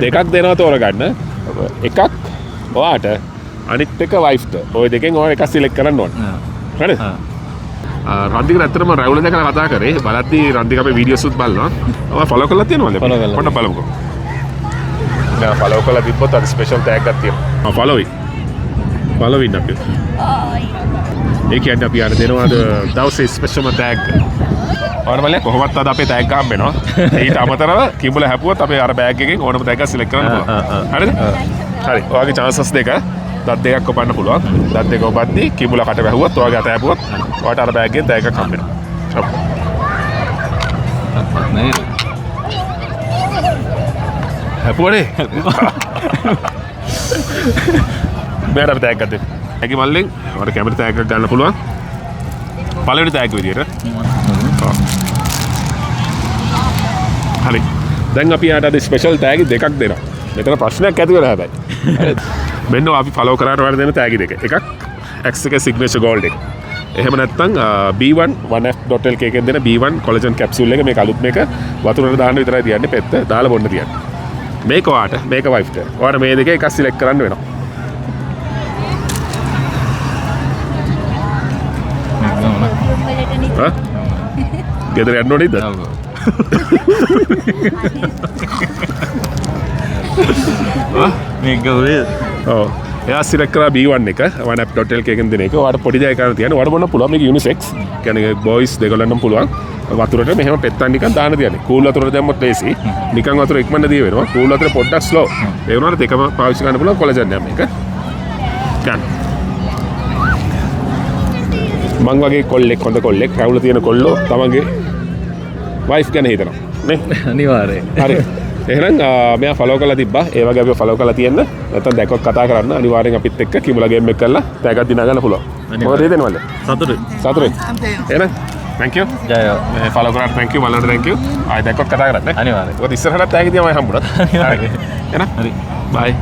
දෙකක් දෙනවා තෝරගන්න. එකක් ඔයාට අනිත් එක වයිෆ්ට. ওই දෙකෙන් ඔයා එකක් සිලෙක්ට් කරන්න ඕන. හරිද? රන්දික ඇත්තටම රැවුල දැකලා කතා කරේ. බලද්දී රන්දික අපේ වීඩියෝස් උත් බලනවා. ඔයා ෆලෝ කරලා තියෙනවද? පොඩ්ඩක් බලමුකෝ. දැන් ෆලෝ කරලා තිබ්බොත් අර ස්පෙෂල් ටැග් එකක් තියෙනවා. ෆලෝයි. ෆලෝ ඉන්න අපි. ඒ කියන්නේ අපි අර දෙනවාද දවසේ ස්පෙෂල්ම ටැග්. ඔයාලා බලන්න කොහොමත් අද අපේ ටැග් ගන්න වෙනවා. ඊට අමතරව කිඹුල හැපුවොත් අපේ අර බෑග් එකෙන් ඕනම ටැග් එකක් සිලෙක්ට් කරන්න පුළුවන්. හරිද? හරි. ඔයාගේ chances දෙක දත් දෙකක් කොපන්න පුළුවන්. දත් දෙක ඔබද්දී කිඹුල කට වැහුවොත් ඔයාගේ අත හැපුවොත් ඔයාට අර බෑග් එකෙන් ටැග් එකක් හම්බ වෙනවා. නේ. හැපුවනේ. බෑර අපි ටැග් එකක් දෙන්න. ඒකේ මල්ලෙන් ඔයාලට කැමති ටැග් එකක් ගන්න පුළුවන්. පළවෙනි ටැග් විදියට. හරි. දැන් අපි යාට අද ස්පෙෂල් ටැග් දෙකක් දෙනවා. මෙතන ප්‍රශ්නයක් ඇති වෙලා හැබැයි. මෙන්න අපි ෆලෝ කරාට වල දෙන ටැග් දෙක. එකක් X එක සිග්නේචර් ගෝල්ඩ් එක. එහෙම නැත්නම් B1 1F.lk එකෙන් දෙන B1 කොලජන් කැප්සූල් එක මේක අලුත් මේක වතුරට දාන්න විතරයි තියන්නේ පෙත්ත දාලා බොන්න තියන්නේ. මේක ඔයාට මේක වයිෆ්ට. ඔයාට මේ දෙකේ එකක් සිලෙක්ට් කරන්න වෙනවා. හා? ගෙදර යන්න ඕනේද? මේක ඔය ඔව්. එයා සිලෙක්ට් කරා B1 එක 1app.lk එකෙන් දෙන එක. ඔයාට පොඩි දෙයක් කරන්න තියන්නේ. ඔයාට බොන්න පුළුවන් මේක යුනිසෙක්ස්. කියන්නේ බොයිස් දෙගොල්ලන්ටම පුළුවන්. වතුරට මෙහෙම පෙත්තන් නිකන් දාන්න තියන්නේ. කූල් වතුරට දැම්මොත් ලේසි. නිකන් වතුර ඉක්මනට දී වෙනවා. කූල් වතුර පොඩ්ඩක් ස්ලෝ. ඒ වුණාට දෙකම පාවිච්චි කරන්න පුළුවන් කොලජන් එක මේක. ගන්න. මං වගේ කොල්ලෙක් හොඳ කොල්ලෙක් රැවුල තියෙන කොල්ලෝ තමන්ගේ වයිෆ් ගැන හිතනවා නේ අනිවාර්යයෙන්. හරි. එහෙනම් මෙයා ෆලෝ කරලා තිබ්බා. ඒ වගේ අපි ෆලෝ කරලා තියෙන්න. නැත්නම් දැක්කොත් කතා කරන්න. අනිවාර්යෙන් අපිත් එක්ක කිඹුලා ගේම් එක කරලා ටැග් එකක් දිනා ගන්න පුළුවන්. මොකද හිතෙනවද? සතුටුයි. සතුටුයි. එහෙනම් thank you. ජය. මේ ෆලෝ කරාට thank you. මලන්ට thank you. ආයෙ දැක්කොත් කතා කරන්න නේ. අනිවාර්යෙන්. මොකද ඉස්සරහට ටැග් දියමයි හම්බුණා. හරි. එහෙනම් හරි. bye.